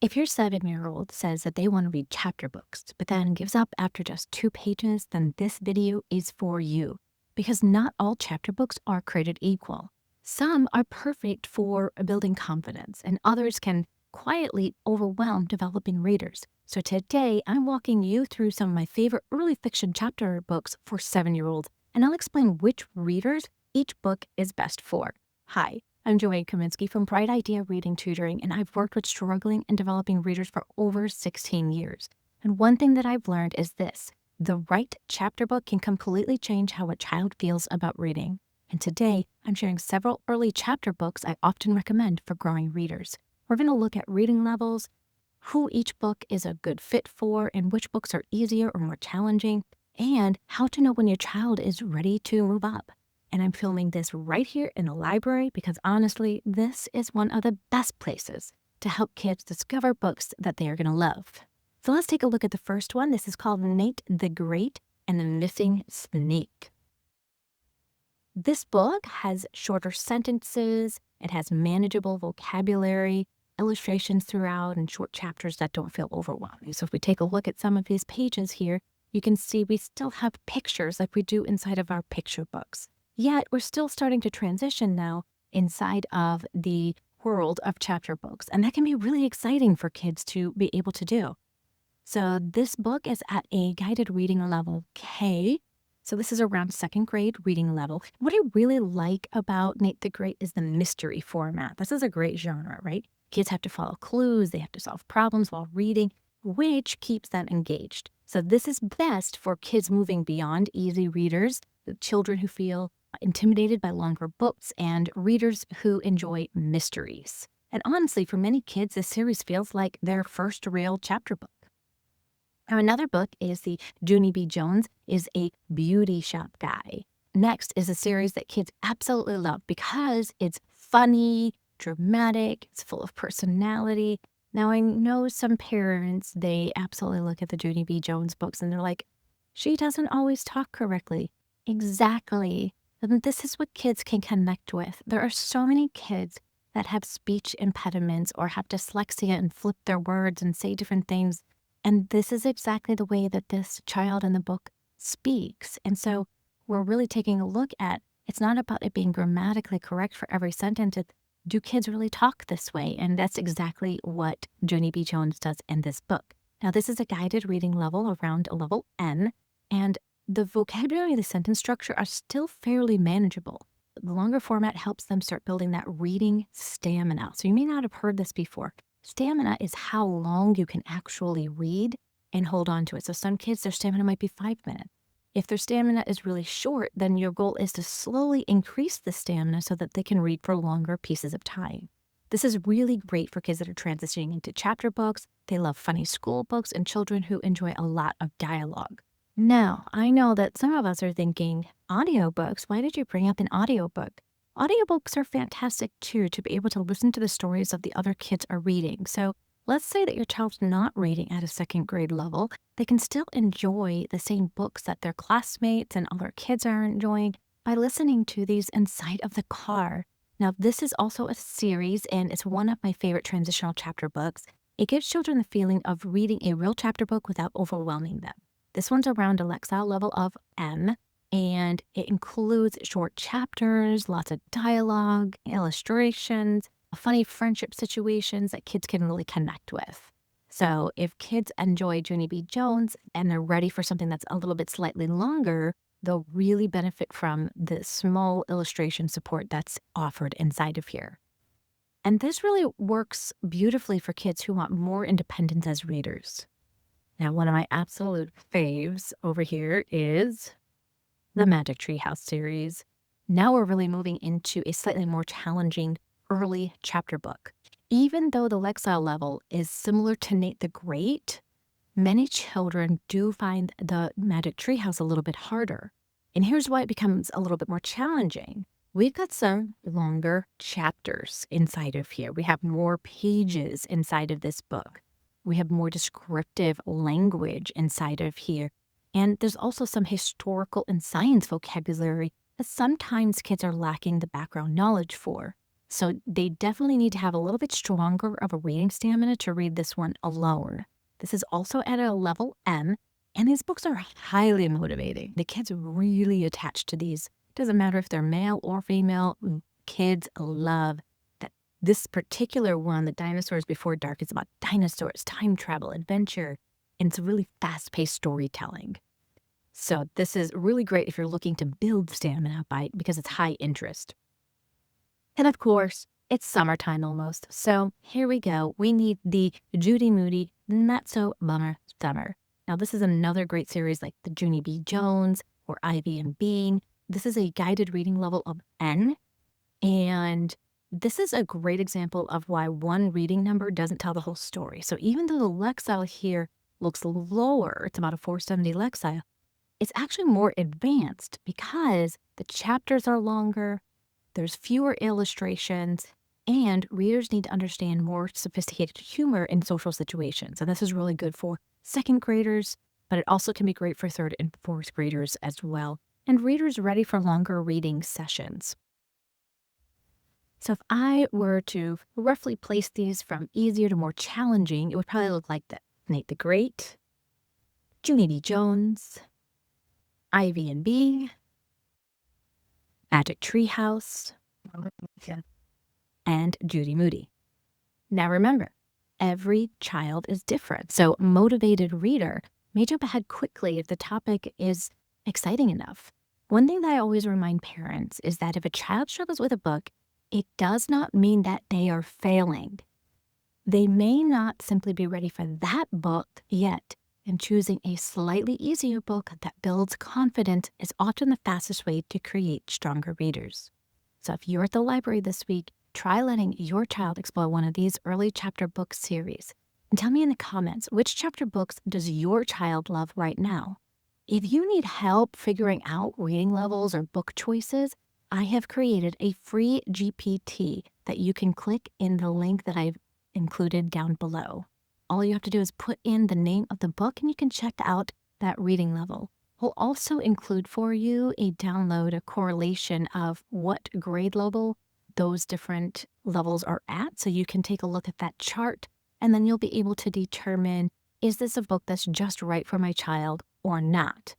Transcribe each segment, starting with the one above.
If your 7-year-old says that they want to read chapter books, but then gives up after just 2 pages, then this video is for you. Because not all chapter books are created equal. Some are perfect for building confidence, and others can quietly overwhelm developing readers. So today, I'm walking you through some of my favorite early fiction chapter books for 7-year-olds, and I'll explain which readers each book is best for. Hi, I'm Joanne Kaminski from Bright Idea Reading Tutoring, and I've worked with struggling and developing readers for over 16 years. And one thing that I've learned is this: the right chapter book can completely change how a child feels about reading. And today, I'm sharing several early chapter books I often recommend for growing readers. We're going to look at reading levels, who each book is a good fit for, and which books are easier or more challenging, and how to know when your child is ready to move up. And I'm filming this right here in the library because honestly, this is one of the best places to help kids discover books that they are going to love. So let's take a look at the first one. This is called Nate the Great and the Missing Snake. This book has shorter sentences, it has manageable vocabulary, illustrations throughout, and short chapters that don't feel overwhelming. So if we take a look at some of these pages here, you can see we still have pictures like we do inside of our picture books. Yet we're still starting to transition now inside of the world of chapter books, and that can be really exciting for kids to be able to do. So this book is at a guided reading level K. So this is around 2nd grade reading level. What I really like about Nate the Great is the mystery format. This is a great genre, right? Kids have to follow clues, they have to solve problems while reading, which keeps them engaged. So this is best for kids moving beyond easy readers, the children who feel intimidated by longer books, and readers who enjoy mysteries. And honestly, for many kids, this series feels like their first real chapter book. Now, another book is the Junie B. Jones is a beauty shop guy. Next is a series that kids absolutely love because it's funny, dramatic, it's full of personality. Now, I know some parents, they absolutely look at the Judy B. Jones books and they're like, she doesn't always talk correctly. Exactly. And this is what kids can connect with. There are so many kids that have speech impediments or have dyslexia and flip their words and say different things. And this is exactly the way that this child in the book speaks. And so we're really taking a look at, it's not about it being grammatically correct for every sentence. It's, do kids really talk this way? And that's exactly what Junie B. Jones does in this book. Now, this is a guided reading level around a level N, and the vocabulary and the sentence structure are still fairly manageable. The longer format helps them start building that reading stamina. So you may not have heard this before. Stamina is how long you can actually read and hold on to it. So some kids, their stamina might be 5 minutes. If their stamina is really short, then your goal is to slowly increase the stamina so that they can read for longer pieces of time. This is really great for kids that are transitioning into chapter books. They love funny school books and children who enjoy a lot of dialogue. Now, I know that some of us are thinking, audiobooks, why did you bring up an audiobook? Audiobooks are fantastic too, to be able to listen to the stories of the other kids are reading. So let's say that your child's not reading at a 2nd grade level. They can still enjoy the same books that their classmates and other kids are enjoying by listening to these inside of the car. Now, this is also a series, and it's one of my favorite transitional chapter books. It gives children the feeling of reading a real chapter book without overwhelming them. This one's around a Lexile level of M, and it includes short chapters, lots of dialogue, illustrations, funny friendship situations that kids can really connect with. So if kids enjoy Junie B. Jones and they're ready for something that's a little bit slightly longer, they'll really benefit from the small illustration support that's offered inside of here. And this really works beautifully for kids who want more independence as readers. Now, one of my absolute faves over here is the Magic Tree House series. Now we're really moving into a slightly more challenging early chapter book. Even though the Lexile level is similar to Nate the Great, many children do find the Magic Tree House a little bit harder. And here's why it becomes a little bit more challenging. We've got some longer chapters inside of here. We have more pages inside of this book. We have more descriptive language inside of here. And there's also some historical and science vocabulary that sometimes kids are lacking the background knowledge for. So they definitely need to have a little bit stronger of a reading stamina to read this one alone. This is also at a level M, and these books are highly motivating. The kids are really attached to these. Doesn't matter if they're male or female, kids love that. This particular one, The Dinosaurs Before Dark, is about dinosaurs, time travel, adventure, and it's really fast-paced storytelling. So this is really great if you're looking to build stamina because it's high interest. And of course, it's summertime almost. So here we go. We need the Judy Moody Not So Bummer Summer. Now, this is another great series like the Junie B. Jones or Ivy and Bean. This is a guided reading level of N. And this is a great example of why one reading number doesn't tell the whole story. So even though the Lexile here looks lower, it's about a 470 Lexile, it's actually more advanced because the chapters are longer, there's fewer illustrations, and readers need to understand more sophisticated humor in social situations. And this is really good for second graders, but it also can be great for third and fourth graders as well, and readers ready for longer reading sessions. So if I were to roughly place these from easier to more challenging, it would probably look like this: Nate the Great, Junie B. Jones, Ivy and B, Magic Treehouse, and Judy Moody. Now remember, every child is different, so a motivated reader may jump ahead quickly if the topic is exciting enough. One thing that I always remind parents is that if a child struggles with a book, it does not mean that they are failing. They may not simply be ready for that book yet, and choosing a slightly easier book that builds confidence is often the fastest way to create stronger readers. So if you're at the library this week, try letting your child explore one of these early chapter book series. And tell me in the comments, which chapter books does your child love right now? If you need help figuring out reading levels or book choices, I have created a free GPT that you can click in the link that I've included down below. All you have to do is put in the name of the book and you can check out that reading level. We'll also include for you a correlation of what grade level those different levels are at. So you can take a look at that chart and then you'll be able to determine, is this a book that's just right for my child or not?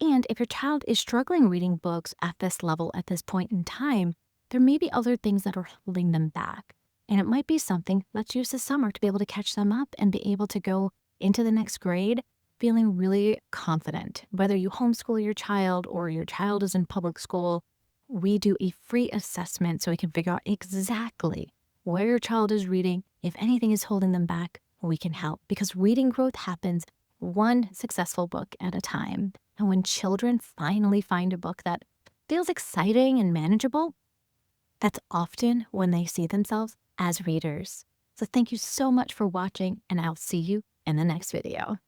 And if your child is struggling reading books at this level at this point in time, there may be other things that are holding them back. And it might be something, let's use the summer to be able to catch them up and be able to go into the next grade feeling really confident. Whether you homeschool your child or your child is in public school, we do a free assessment so we can figure out exactly where your child is reading. If anything is holding them back, we can help, because reading growth happens one successful book at a time. And when children finally find a book that feels exciting and manageable, that's often when they see themselves as readers. So thank you so much for watching, and I'll see you in the next video.